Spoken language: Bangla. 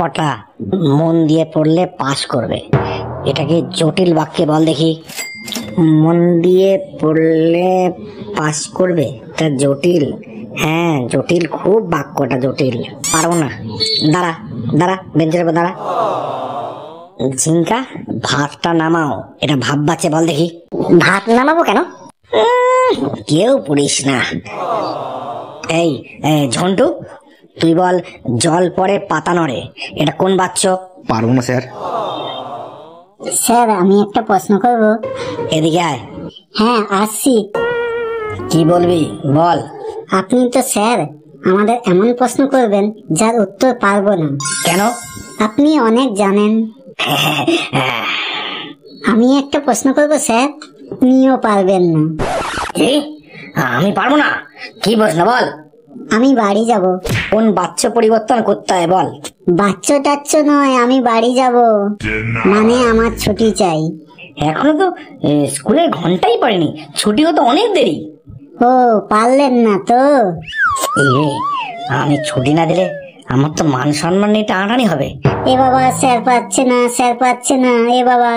পটা মন দিয়ে পড়লে পাস করবে, এটাকে জটিল বাক্যে বল দেখি। মন দিয়ে পড়লে পাস করবে, তা জটিল? হ্যাঁ জটিল, খুব বাক্যটা জটিল, পারবো না। দাঁড়া দাঁড়া, বেঞ্চের উপর দাঁড়া। ঝিঙ্কা ভাতটা নামাও, এটা ভাববাচ্ছে বল দেখি। ভাত নামাবো কেন? কেউ পড়িস না। এই ঝন্টু, তুই বল জল পড়ে পাতা নড়ে, এটা কোন বাচ্চ? পারবো না স্যার। স্যার আমি একটা প্রশ্ন করব। এদিকে আয়। হ্যাঁ আসছি। কি বলবি বল। আপনি তো স্যার আমাদের এমন প্রশ্ন করবেন যার উত্তর পারবো না। কেন? আপনি অনেক জানেন। আমি একটা প্রশ্ন করব স্যার, আপনিও পারবেন না। কি? আমি পারবো না? কি প্রশ্ন বল। আমি বাড়ি যাব। কোন বাচ্চ পরিবর্তন করতে হয় বল। বাচ্চ টাচ্চ নয়, আমি বাড়ি যাব, মানে আমার ছুটি চাই। এখনো তো স্কুলের ঘন্টাই পড়েনি, ছুটি হতে অনেক দেরি। ও পারলেন না তো? আমি ছুটি না দিলে আমার তো মান সম্মান নিয়ে টানাটানি হবে। এ বাবা স্যার পাচ্ছে না, স্যার পাচ্ছে না, এ বাবা।